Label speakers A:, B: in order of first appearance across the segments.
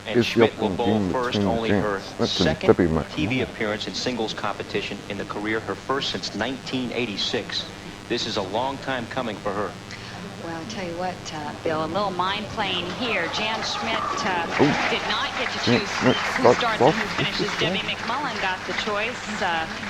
A: And
B: is the
A: Schmidt will
B: opening
A: bowl
B: game
A: first,
B: between
A: only
B: Jan
A: her
B: Schmidt and
A: second
B: Debbie
A: TV
B: McMullen.
A: appearance in singles competition in the career, her first since 1986. This is a long time coming for her.
C: Well, I'll tell you what, Bill, a little mind playing here. Jan Schmidt did not get to choose who starts and who finishes. Debbie McMullen got the choice.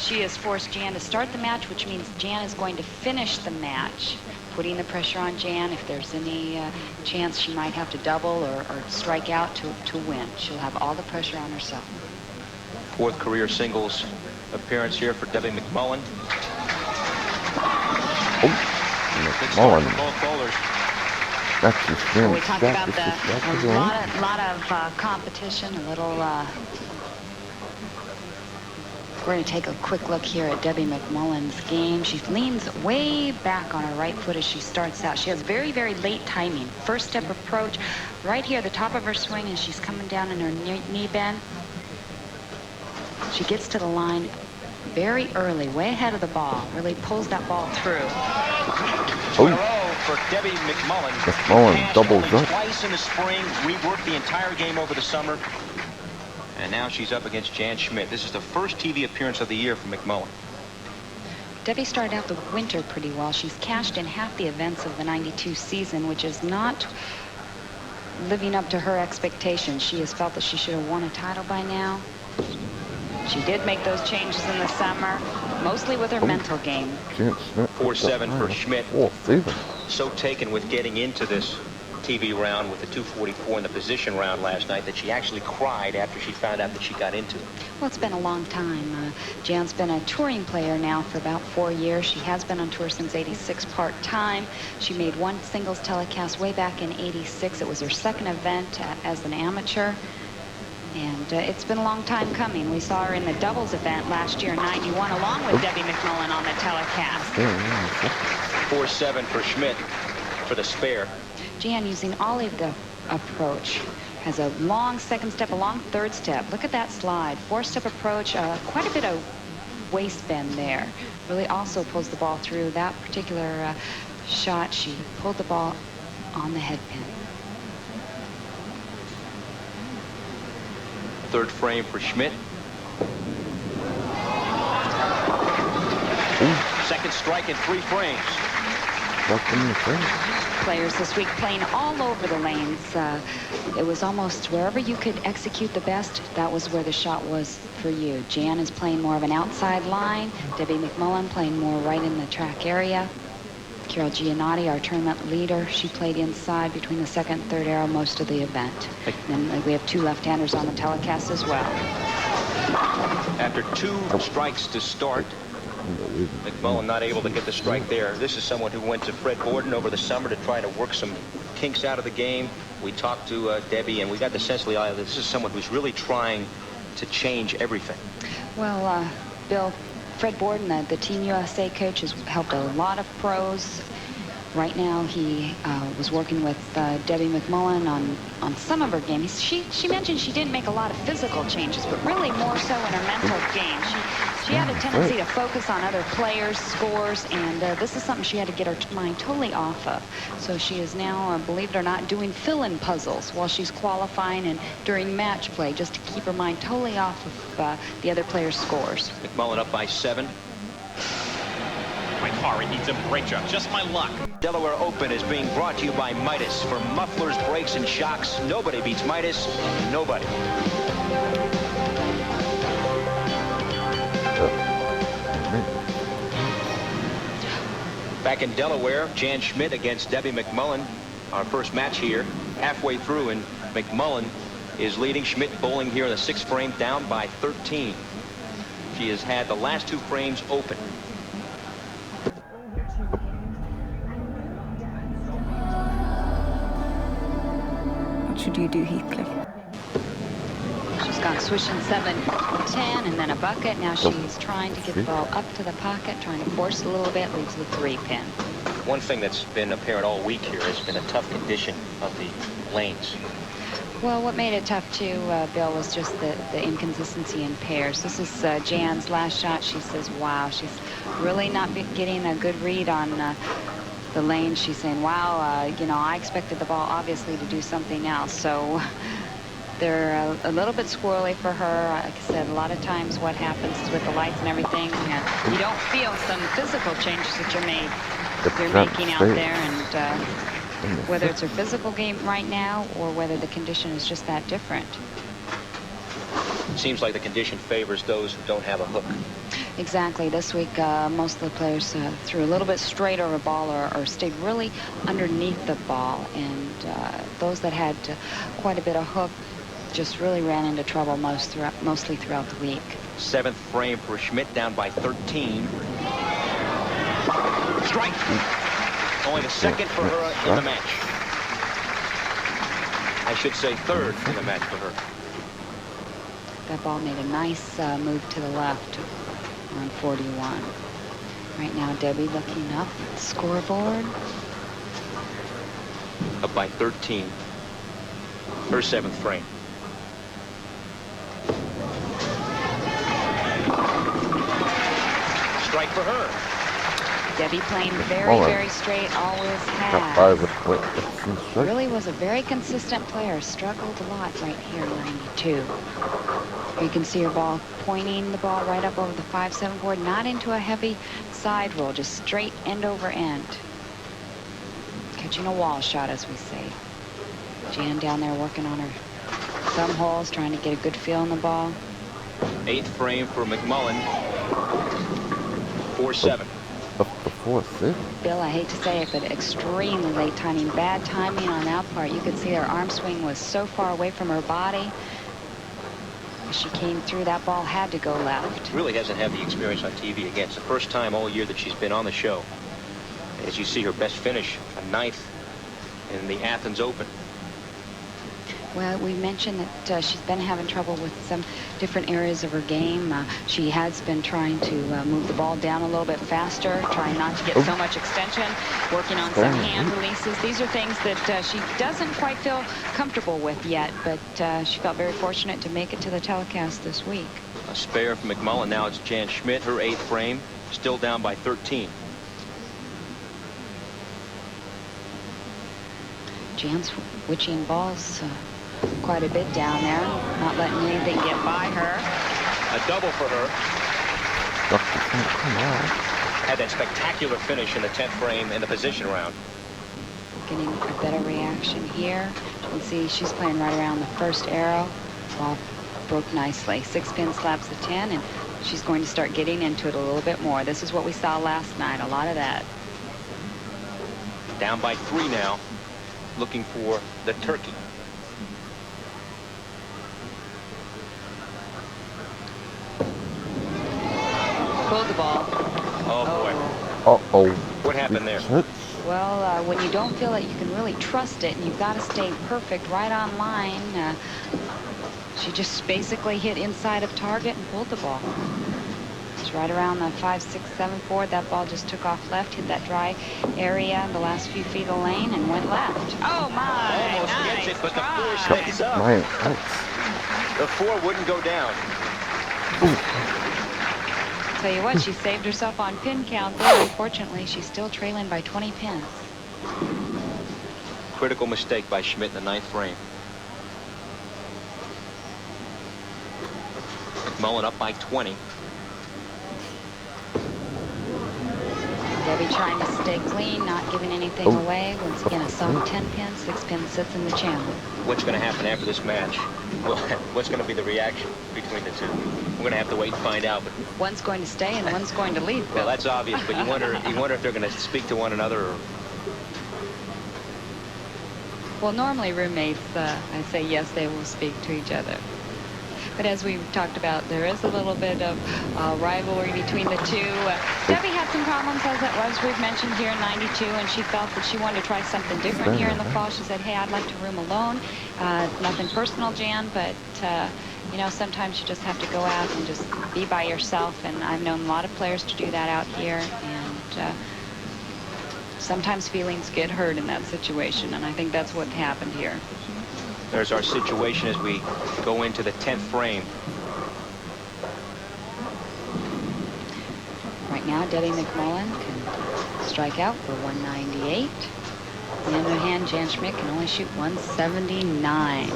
C: She has forced Jan to start the match, which means Jan is going to finish the match, putting the pressure on Jan. If there's any chance she might have to double or strike out to win, she'll have all the pressure on herself.
A: Fourth career singles appearance here for Debbie McMullen.
B: McMullen.
A: Both bowlers.
B: That's just
C: well, we talked about a lot of competition, a little. We're going to take a quick look here at Debbie McMullen's game. She leans way back on her right foot as she starts out. She has very, very late timing. First step approach right here at the top of her swing, and she's coming down in her knee bend. She gets to the line very early, way ahead of the ball. Really pulls that ball through.
A: Two in a row for Debbie McMullen.
B: McMullen doubles up.
A: Twice in the spring, reworked the entire game over the summer. And now she's up against Jan Schmidt. This is the first TV appearance of the year for McMullen.
C: Debbie started out the winter pretty well. She's cashed in half the events of the '92 season, which is not living up to her expectations. She has felt that she should have won a title by now. She did make those changes in the summer, mostly with her mental game.
A: 4-7 for Schmidt.
B: Steven.
A: So taken with getting into this TV round with the 244 in the position round last night that she actually cried after she found out that she got into it.
C: Well, it's been a long time. Jan's been a touring player now for about 4 years. She has been on tour since '86 part-time. She made one singles telecast way back in '86. It was her second event as an amateur. And it's been a long time coming. We saw her in the doubles event last year in '91 along with Debbie McMullen on the telecast.
A: 4-7 for Schmidt for the spare.
C: Jan using all of the approach. Has a long second step, a long third step. Look at that slide. Four-step approach, quite a bit of waist bend there. Really also pulls the ball through. That particular shot, she pulled the ball on the head pin.
A: Third frame for Schmidt. Second strike in 3 frames.
C: Players this week playing all over the lanes. It was almost wherever you could execute the best, that was where the shot was for you. Jan is playing more of an outside line. Debbie McMullen playing more right in the track area. Carol Giannotti, our tournament leader, she played inside between the second and third arrow most of the event. And we have 2 left-handers on the telecast as well.
A: After 2 strikes to start, McMullen not able to get the strike there. This is someone who went to Fred Borden over the summer to try to work some kinks out of the game. We talked to Debbie, and we got the sense that this is someone who's really trying to change everything.
C: Well, Bill, Fred Borden, the Team USA coach, has helped a lot of pros. Right now, he was working with Debbie McMullen on some of her games. She mentioned she didn't make a lot of physical changes, but really more so in her mental game. She had a tendency to focus on other players' scores, and this is something she had to get her mind totally off of. So she is now, believe it or not, doing fill-in puzzles while she's qualifying and during match play, just to keep her mind totally off of the other players' scores.
A: McMullen up by 7.
D: My car, it needs a brake job. Just my luck.
A: Delaware Open is being brought to you by Midas. For mufflers, brakes, and shocks, nobody beats Midas. Nobody. Back in Delaware, Jan Schmidt against Debbie McMullen. Our first match here, halfway through, and McMullen is leading. Schmidt bowling here in the 6th frame, down by 13. She has had the last 2 frames open.
C: What should you do, Heathcliff? She's gone swishing 7-10 and then a bucket. Now she's trying to get the ball up to the pocket, trying to force a little bit, leaves the 3-pin.
A: One thing that's been apparent all week here has been a tough condition of the lanes.
C: Well, what made it tough too, Bill, was just the inconsistency in pairs. This is Jan's last shot. She says, wow, she's really not getting a good read on the lane. She's saying, wow, you know, I expected the ball obviously to do something else. So They're a little bit squirrely for her. Like I said, a lot of times what happens is with the lights and everything, you don't feel some physical changes that you're making out there, and whether it's her physical game right now or whether the condition is just that different.
A: Seems like the condition favors those who don't have a hook.
C: Exactly. This week, most of the players threw a little bit straight over the ball or stayed really underneath the ball, and those that had quite a bit of hook just really ran into trouble mostly throughout the week.
A: 7th frame for Schmidt, down by 13. Strike. Only the second for her in the match. I should say third in the match for her.
C: That ball made a nice move to the left on 41. Right now, Debbie looking up at the scoreboard.
A: Up by 13. Her 7th frame. Strike for her.
C: Debbie playing very straight, always has. Really was a very consistent player. Struggled a lot right here in 92. You can see her ball pointing the ball right up over the 5-7 board, not into a heavy side roll, just straight end over end. Catching a wall shot, as we say. Jan down there working on her thumb holes, trying to get a good feel on the ball.
A: 8th frame for McMullen. 4-7.
B: Up the 4-6.
C: Bill, I hate to say it, but extremely late timing. Bad timing on that part. You could see her arm swing was so far away from her body. As she came through, that ball had to go left.
A: Really hasn't had the experience on TV. Again, it's the first time all year that she's been on the show. As you see her best finish, a 9th in the Athens Open.
C: Well, we mentioned that she's been having trouble with some different areas of her game. She has been trying to move the ball down a little bit faster, trying not to get so much extension, working on some hand releases. These are things that she doesn't quite feel comfortable with yet, but she felt very fortunate to make it to the telecast this week.
A: A spare from McMullen. Now it's Jan Schmidt, her 8th frame, still down by 13.
C: Jan's witching balls quite a bit down there, not letting anything get by her.
A: A double for her. Had that spectacular finish in the 10th frame in the position round.
C: Getting a better reaction here. You can see she's playing right around the first arrow. Ball broke nicely. 6-pin slaps the 10, and she's going to start getting into it a little bit more. This is what we saw last night, a lot of that.
A: Down by 3 now, looking for the turkey.
C: Pulled the ball.
A: Oh, boy.
B: Uh-oh.
A: What happened there?
C: Well, when you don't feel that you can really trust it and you've got to stay perfect right on line, she just basically hit inside of target and pulled the ball. It's right around the 5, 6, 7 board. That ball just took off left, hit that dry area, the last few feet of the lane, and went left. Oh, my.
A: Almost
C: nice
A: gets it, but
C: try.
A: the 4 stays up. The 4 wouldn't go down.
C: Tell you what, she saved herself on pin count there. Unfortunately, she's still trailing by 20 pins.
A: Critical mistake by Schmidt in the 9th frame. McMullen up by 20.
C: Debbie trying to stay clean, not giving anything away. Once again, a soft 10-pin, 6-pin sits in the channel.
A: What's going to happen after this match? Well, what's going to be the reaction between the two? We're going to have to wait and find out. But
C: One's going to stay and one's going to leave.
A: well, that's obvious, but you wonder if they're going to speak to one another. Or...
C: Well, normally roommates, I say yes, they will speak to each other. But as we've talked about, there is a little bit of rivalry between the two. Debbie had some problems, as we've mentioned, here in 92, and she felt that she wanted to try something different here in the fall. She said, hey, I'd like to room alone. Nothing personal, Jan, but, you know, sometimes you just have to go out and just be by yourself. And I've known a lot of players to do that out here. And sometimes feelings get hurt in that situation, and I think that's what happened here.
A: There's our situation as we go into the 10th frame.
C: Right now, Debbie McMullen can strike out for 198. On the other hand, Jan Schmidt can only shoot 179.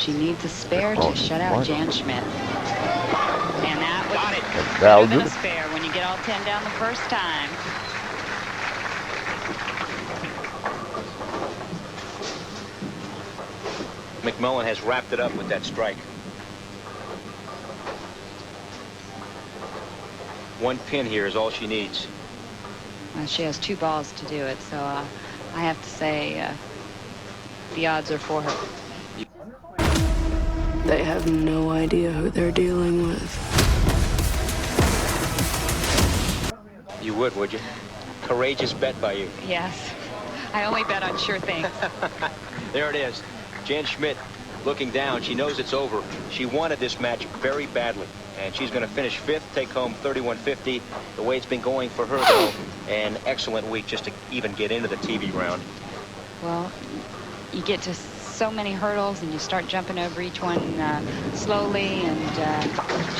C: She needs a spare
B: Oh,
C: to shut out
B: what?
C: Jan Schmidt. And that was
A: Got it.
B: That'll
C: better than
B: do
C: a
B: it.
C: spare when you get all 10 down the first time.
A: McMullen has wrapped it up with that strike. One pin here is all she needs.
C: Well, she has 2 balls to do it, so I have to say the odds are for her.
E: They have no idea who they're dealing with.
A: You would you? Courageous bet by you.
C: Yes, I only bet on sure things.
A: There it is. Jan Schmidt looking down. She knows it's over. She wanted this match very badly. And she's going to finish 5th, take home 3150. The way it's been going for her, though, an excellent week just to even get into the TV round.
C: Well, you get to so many hurdles and you start jumping over each one slowly, and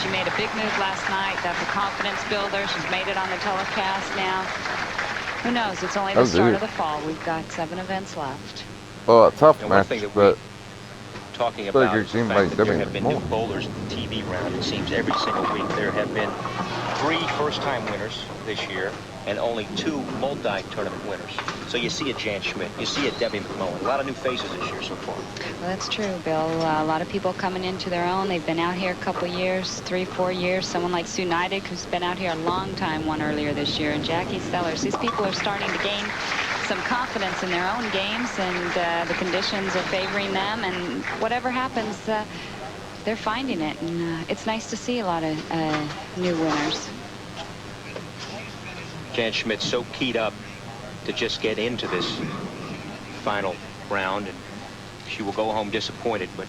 C: she made a big move last night. That's a confidence builder. She's made it on the telecast now. Who knows? It's only the start of the fall. We've got 7 events left.
B: Well, a tough
A: And one
B: match,
A: thing that
B: but
A: talking
B: But a
A: about
B: good
A: is the
B: team
A: fact
B: like
A: that there
B: Debbie
A: have been new
B: McMullen.
A: bowlers in the TV round. It seems every single week there have been 3 first-time winners this year and only 2 multi-tournament winners. So you see a Jan Schmidt, you see a Debbie McMullen. A lot of new faces this year so far.
C: Well, that's true, Bill. A lot of people coming into their own. They've been out here a couple years, 3, 4 years. Someone like Sue Neidig, who's been out here a long time, won earlier this year, and Jackie Sellers. These people are starting to gain some confidence in their own games, and the conditions are favoring them, and whatever happens, they're finding it, and it's nice to see a lot of new winners.
A: Jan Schmidt so keyed up to just get into this final round, and she will go home disappointed. But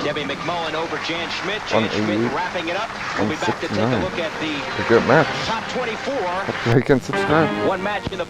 A: Debbie McMullen over Jan Schmidt. Jan Schmidt wrapping it up. We'll be back to take a look at
B: a good match.
A: the top 24.
B: Like and subscribe.
A: One match in the